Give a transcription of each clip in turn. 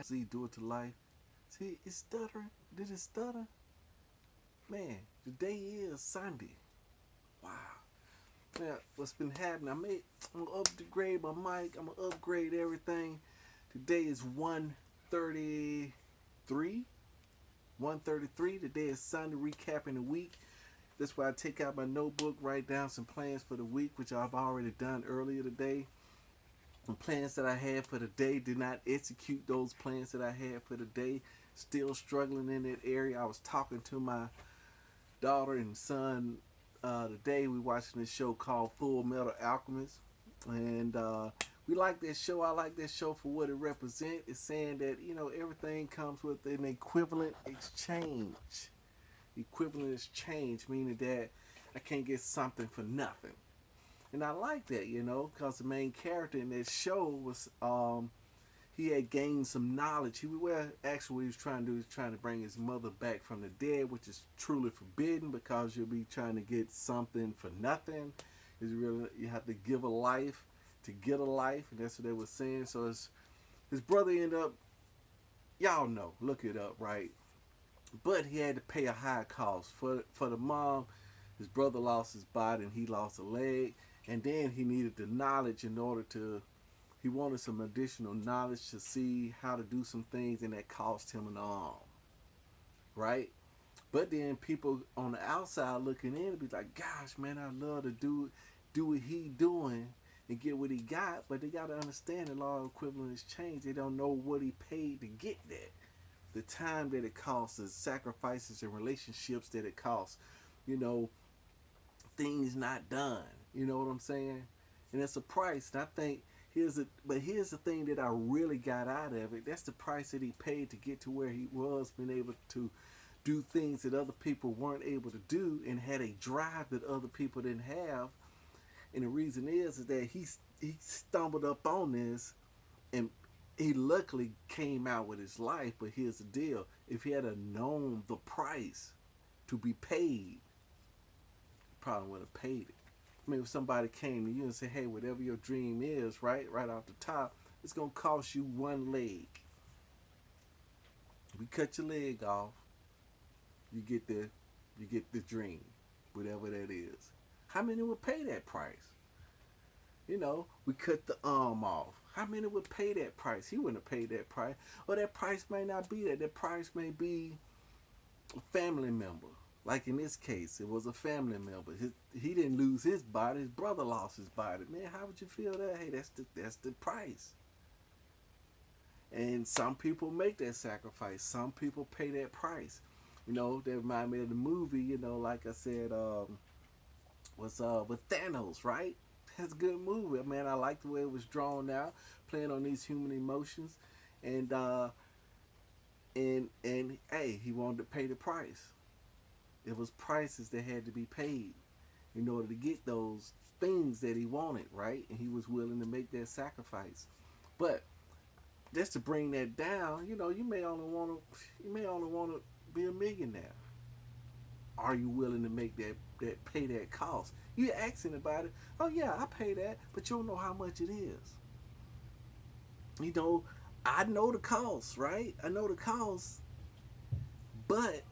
See, do it to life. See, it's stuttering. Did it stutter? Man, today is Sunday. Wow. Now, what's been happening? I'm gonna upgrade my mic. I'm gonna upgrade everything. Today is 1:33. 1:33. Today is Sunday, recapping the week. That's why I take out my notebook, write down some plans for the week, which I've already done earlier today. The plans that I had for the day, did not execute those plans that I had for the day. Still struggling in that area. I was talking to my daughter and son today. We watching this show called Full Metal Alchemist, and we like that show. I like that show for what it represents. It's saying that everything comes with an equivalent exchange. Equivalent exchange, meaning that I can't get something for nothing. And I like that, because the main character in that show was he had gained some knowledge. Actually what he was trying to do is trying to bring his mother back from the dead, which is truly forbidden because you'll be trying to get something for nothing. Is really you have to give a life to get a life, and that's what they were saying. So his brother ended up, y'all know, look it up, right? But he had to pay a high cost for the mom. His brother lost his body and he lost a leg, and then he needed the knowledge in order to. He wanted some additional knowledge to see how to do some things, and that cost him an arm, right? But then people on the outside looking in be like, "Gosh, man, I love to do what he doing and get what he got." But they gotta understand the law of equivalent exchange. They don't know what he paid to get that, the time that it costs, the sacrifices and relationships that it costs, you know, things not done. You know what I'm saying? And it's a price. And I think here's the thing that I really got out of it. That's the price that he paid to get to where he was, being able to do things that other people weren't able to do, and had a drive that other people didn't have. And the reason is that he stumbled up on this, and he luckily came out with his life. But here's the deal: if he had known the price to be paid, he probably would have paid it. I mean, if somebody came to you and said, "Hey, whatever your dream is, right off the top, it's gonna cost you one leg. We cut your leg off, you get the dream, whatever that is." How many would pay that price? We cut the arm off. How many would pay that price? He wouldn't have paid that price. Or that price may not be that. That price may be a family member. Like in this case, it was a family member. He didn't lose his body. His brother lost his body. Man, how would you feel that? Hey, that's the price. And some people make that sacrifice. Some people pay that price. That remind me of the movie. Like I said, was with Thanos, right? That's a good movie, man. I like the way it was drawn out, playing on these human emotions, and hey, he wanted to pay the price. It was prices that had to be paid in order to get those things that he wanted, right? And he was willing to make that sacrifice. But just to bring that down, you may only want to be a millionaire. Are you willing to make that pay that cost? You asking about it. Oh yeah, I pay that, but you don't know how much it is. You know, I know the cost, right? I know the cost, but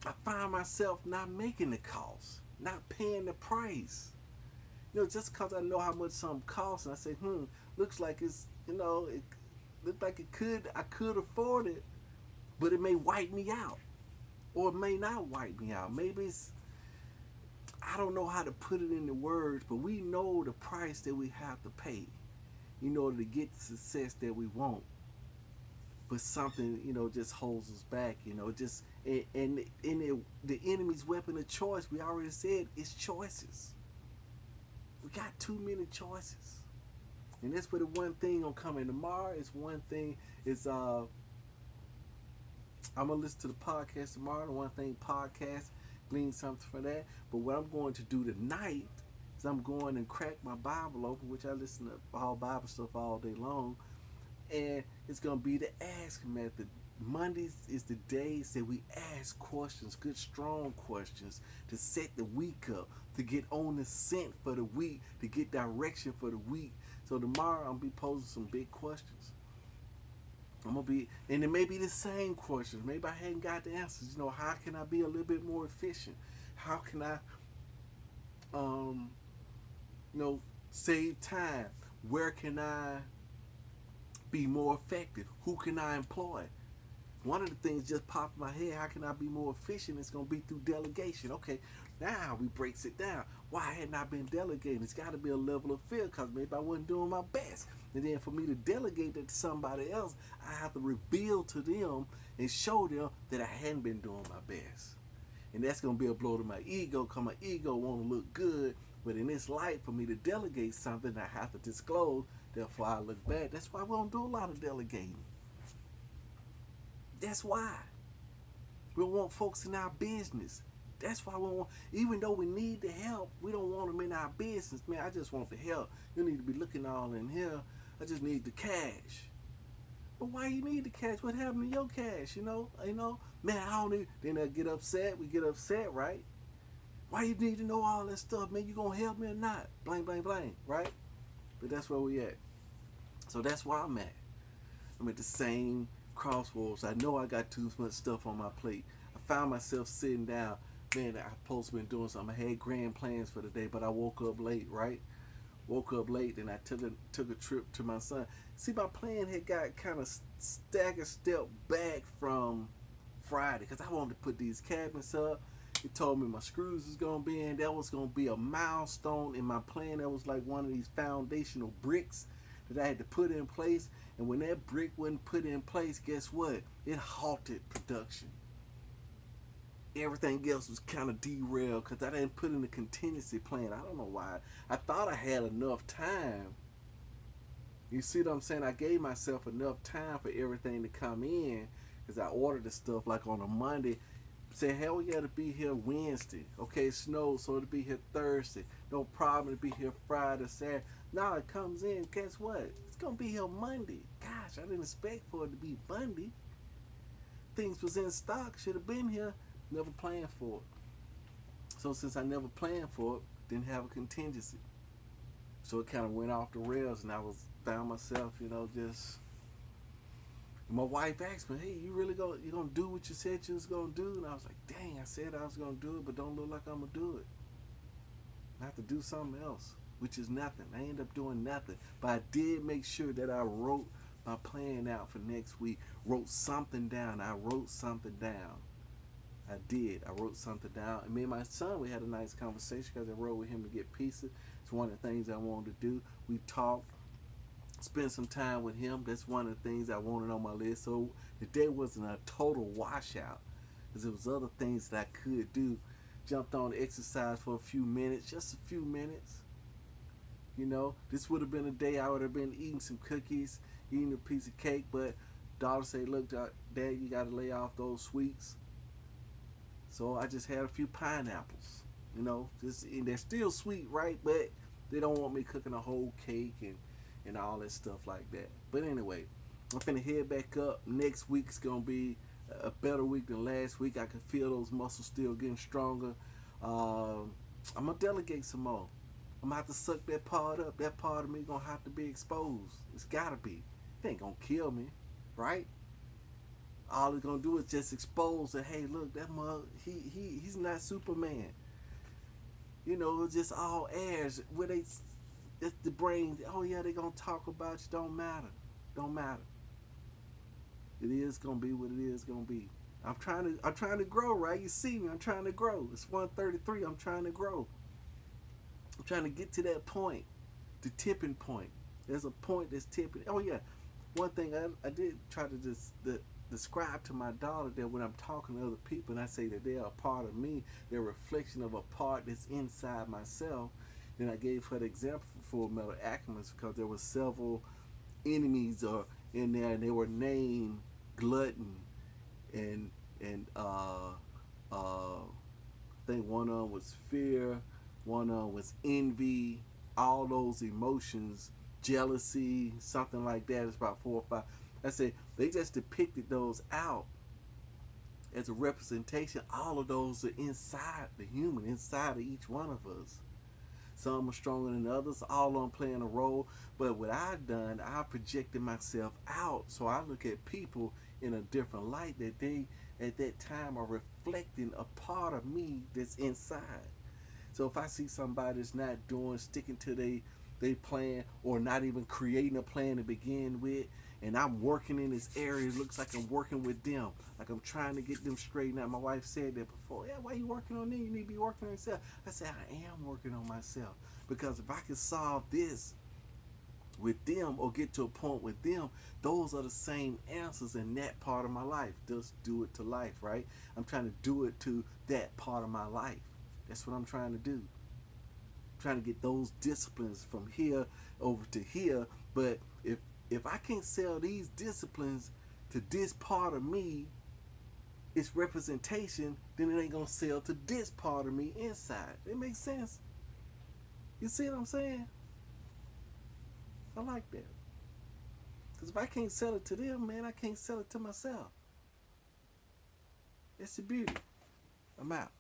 I find myself not making the cost, not paying the price. Just because I know how much something costs, and I say, looks like it looks like I could afford it, but it may wipe me out, or it may not wipe me out. Maybe I don't know how to put it into words, but we know the price that we have to pay in order to get the success that we want. But something, just holds us back. Just the enemy's weapon of choice. We already said it's choices. We got too many choices, and that's where the one thing gonna come in tomorrow. Is one thing is I'm gonna listen to the podcast tomorrow. The one thing podcast, glean something for that. But what I'm going to do tonight is I'm going and crack my Bible open, which I listen to all Bible stuff all day long, and it's gonna be the ask method. Mondays is the days that we ask questions, good strong questions, to set the week up, to get on the scent for the week, to get direction for the week. So tomorrow I'm gonna be posing some big questions. I'm gonna be, and it may be the same questions. Maybe I hadn't got the answers. You know, how can I be a little bit more efficient? How can I, um, you know, save time? Where can I be more effective? Who can I employ? One of the things just popped in my head, how can I be more efficient? It's going to be through delegation. Okay, now we breaks it down. Why hadn't I been delegating? It's got to be a level of fear because maybe I wasn't doing my best. And then for me to delegate that to somebody else, I have to reveal to them and show them that I hadn't been doing my best. And that's going to be a blow to my ego because my ego want to look good. But in this light, for me to delegate something, I have to disclose. Therefore, I look bad. That's why we don't do a lot of delegating. That's why. We don't want folks in our business. That's why we want, even though we need the help, we don't want them in our business. Man, I just want the help. You need to be looking all in here. I just need the cash. But why you need the cash? What happened to your cash? Man, I don't need. Then they get upset. We get upset, right? Why you need to know all that stuff, man? You gonna help me or not? Blank, blank, blank, right? But that's where we at. So that's where I'm at. I'm at the same crossroads. I know I got too much stuff on my plate. I found myself sitting down. Man, I supposed to been doing something. I had grand plans for the day, but I woke up late, right? Woke up late, and I took a trip to my son. See, my plan had got kind of staggered step back from Friday because I wanted to put these cabinets up. It told me my screws was gonna be in. That was gonna be a milestone in my plan. That was like one of these foundational bricks that I had to put in place. And when that brick wasn't put in place, guess what? It halted production. Everything else was kind of derailed because I didn't put in a contingency plan. I don't know why. I thought I had enough time. You see what I'm saying? I gave myself enough time for everything to come in because I ordered the stuff like on a Monday. Say, hell, we got to be here Wednesday. Okay, it snowed, so it'll be here Thursday. No problem, it'll be here Friday, Saturday. Now it comes in, guess what? It's going to be here Monday. Gosh, I didn't expect for it to be Monday. Things was in stock, should have been here. Never planned for it. So since I never planned for it, didn't have a contingency. So it kind of went off the rails, and found myself, just. My wife asked me, "Hey, you gonna do what you said you was gonna do?" And I was like, "Dang, I said I was gonna do it, but don't look like I'm gonna do it. I have to do something else, which is nothing. I ended up doing nothing, but I did make sure that I wrote my plan out for next week. Wrote something down. I wrote something down. I did. I wrote something down. And me and my son, we had a nice conversation because I rode with him to get pizza. It's one of the things I wanted to do. We talked, spend some time with him. That's one of the things I wanted on my list. So the day wasn't a total washout because there was other things that I could do. Jumped on exercise for a few minutes, just a few minutes. This would have been a day I would have been eating some cookies, eating a piece of cake, but daughter said, "Look, Dad, you got to lay off those sweets." So I just had a few pineapples, and they're still sweet, right? But they don't want me cooking a whole cake and all that stuff like that. But anyway, I'm finna head back up. Next week's gonna be a better week than last week. I can feel those muscles still getting stronger. I'm gonna delegate some more. I'm gonna have to suck that part up. That part of me gonna have to be exposed. It's gotta be. It ain't gonna kill me, right? All it's gonna do is just expose that. Hey, look, that mug. He's not Superman. It's just all airs. Where it's the brain. Oh yeah, they gonna talk about you. Don't matter. Don't matter. It is gonna be what it is gonna be. I'm trying to grow, right? You see me. I'm trying to grow. It's 1:33. I'm trying to grow. I'm trying to get to that point, the tipping point. There's a point that's tipping. Oh yeah, one thing I did try to just describe to my daughter that when I'm talking to other people and I say that they're a part of me, they're a reflection of a part that's inside myself. Then I gave her the example for Full Metal Alchemist because there were several enemies in there and they were named Glutton and I think one of them was fear, one of them was envy, all those emotions, jealousy, something like that. It's about 4 or 5. I said they just depicted those out as a representation. All of those are inside the human, inside of each one of us. Some are stronger than others. All of them playing a role. But what I've done, I projected myself out. So I look at people in a different light, that they at that time are reflecting a part of me that's inside. So if I see somebody that's not doing, sticking to they plan, or not even creating a plan to begin with, and I'm working in this area, it looks like I'm working with them, like I'm trying to get them straightened out. My wife said that before. Yeah, why you working on them? You need to be working on yourself. I said I am working on myself, because if I can solve this with them, or get to a point with them, those are the same answers in that part of my life. Just do it to life, right? I'm trying to do it to that part of my life. That's what I'm trying to do. Trying to get those disciplines from here over to here. But if I can't sell these disciplines to this part of me, its representation, then it ain't gonna sell to this part of me inside. It makes sense. You see what I'm saying? I like that. Because if I can't sell it to them, man, I can't sell it to myself. It's the beauty. I'm out.